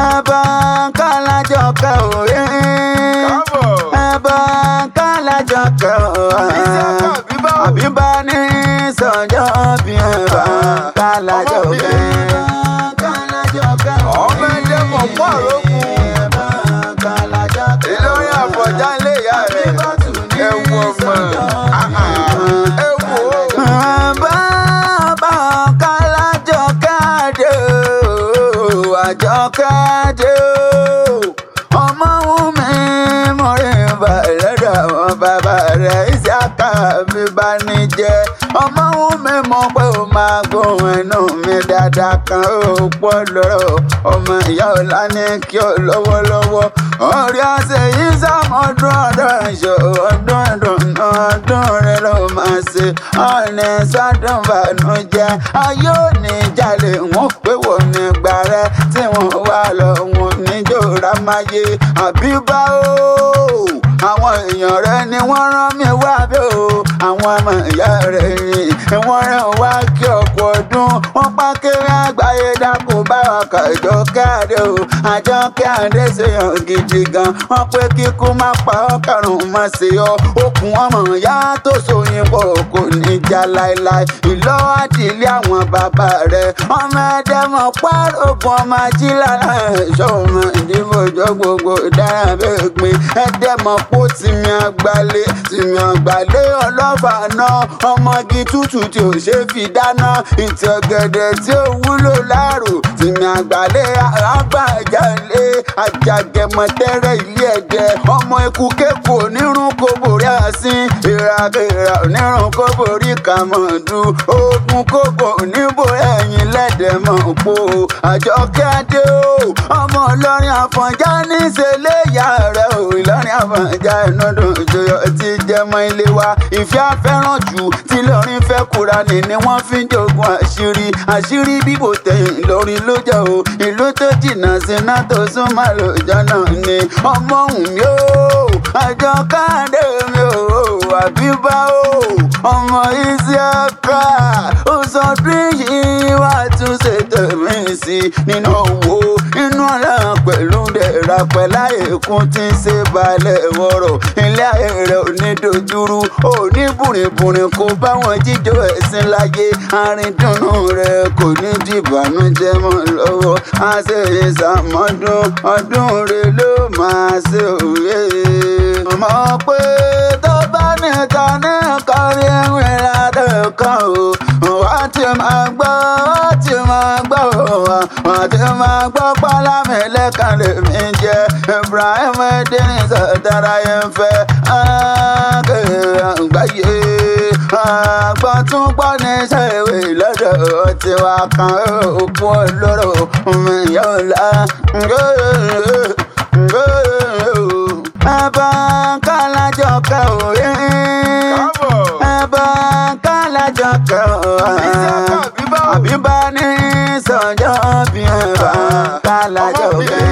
ẹ̀bà kálájọ kẹ́ òye. ẹ̀bà kálájọ kẹ́ òye. àbíbá ní sọjọ́ bí ẹ̀bà kálájọ kẹ́. ọmọ ẹ̀jẹ̀ mọ̀ fún àrókù. Ìlọrin Àfọ̀njá ilé ìyá rẹ̀ ẹ̀wù ọmọ ẹ̀wù. bàbá kálájọ káde àjọkáde ọmọ Wùmí mọ̀rẹ́ bàlẹ́dà àwọn bàbá rẹ̀ Ìsíákà mi bá ní jẹ́ ọmọ Wùmí mọ̀ pé ó máa gbóhùn ẹnu mi dáadáa kan ó pọ̀ lọ́rọ̀ ọmọ ìyá ọ̀la ní kí ọ lọ́wọ́lọ́wọ́ orí ọ̀sẹ̀ yìí sàmọ́dún ọ̀dọ́ ìṣó ọdún rẹ̀ ló máa ṣe ọ̀nà sọ́dún bànújẹ́ ayé òní jalè wọ́n pé wọ́n ní gbà rẹ̀ tí wọ́n wà lọ́wọ́ níjọ́ra máyé àbíbá o àwọn èèyàn rẹ̀ ni wọ́n rán mi wá bí o àwọn ọmọ ìyá rẹ̀ ni wọ́n rán wá kí ọ̀pọ̀ ọdún wọ́n pa kéré àgbáyé dákun bá ọkọ̀ Àjọkẹ́ Adé o Àjọkẹ́ Adé ṣèyàn gidi gan wọ́n pé kíkú má pa ọkàrùn má ṣe ọ okùn ọmọ ìyá tó sòyìnbó kò ní já láéláé ìlọ́wọ́ àdìlé àwọn bàbá rẹ̀ ọmọ ẹ̀dẹ́mọ̀ pàrọ̀gùn ọmọ ajílára ẹ̀ṣọ́ ọmọ ìdìbòjọ́ gbogbo dára bẹ́ẹ̀ pé ẹ̀dẹ́mọ̀ pọ̀ tìmí àgbálẹ̀ ọlọ́fà náà ọmọge tútù tí ò ṣe fi dáná ìtì ọ̀gẹ̀dẹ̀ tí ó wúlò láàrò tìmí àgbálẹ̀ àbájáde àjàgẹ̀mọ̀tẹ́rẹ̀ ilé ẹ̀dẹ̀ ọmọ ikú kéku onírun kò borí àsín ìràkèrà onírun kò borí kàmọ́dù ogun kòkò oníbò ẹ̀yìn lẹ́dẹ̀mọ̀ pò Àjọkẹ́ Adé o ọmọ Ìlọrin Àfọ̀njá ní ṣẹlẹ̀ ìyá rẹ̀ o Ìlọrin Àfọ̀njá ẹnudùn ìjòyè ti jẹmọ́ ilé wa ìfẹ́ afẹ́ràn jù tí Ìlọrin fẹ́ Kùránì ni wọ́n fi ń jogun àṣírí bíbò tẹ̀yìn Ìlọrin ló jẹ́ o ìlú tó jìnnà síná tó súnmọ́ lọ́jọ́ náà ni ọmọ Wùmí o Àjọkẹ́ Adé mi o àbíbá o ọmọ Ìsíákà ó sọ bí yìí wá tún ṣe tẹ̀mí sí nínú owó inú ọ̀la pẹ̀lú dẹ̀ra pẹ̀lá èkún tí ń ṣe balẹ̀ wọ̀rọ̀ ilé ayé rẹ̀ ò ní dojúrú ò ní bùrìbùrìn kó bá wọn jíjó ẹ̀sìn láyé àrídùnnú rẹ̀ kò ní dìbànújẹ́ mọ́ lọ́wọ́ a ṣe ìsàmọ́dún ọdún rẹ̀ ló máa ṣe òye. mọ̀ pé tó bá nìkan ní kárí ẹ̀rìn ládẹ́kan o wá ti máa gbọ́ wá ti máa gbọ́ pálámì lẹ́kàn lèmi jẹ́ Ibrahim Idris Tara yẹn fẹ́ akẹ́rẹ́ àgbáyé àgbọ̀n tún gbọ́ ní sẹ́wé lọ́dọ̀ tiwa kan òkú olóró ìyá ọ̀la. ẹ̀bà kálájọ kẹ́ òye. ẹ̀bà kálájọ kẹ́ òye. àbíbá ní sọjọ́ bí ẹ̀bà kálájọ kẹ́.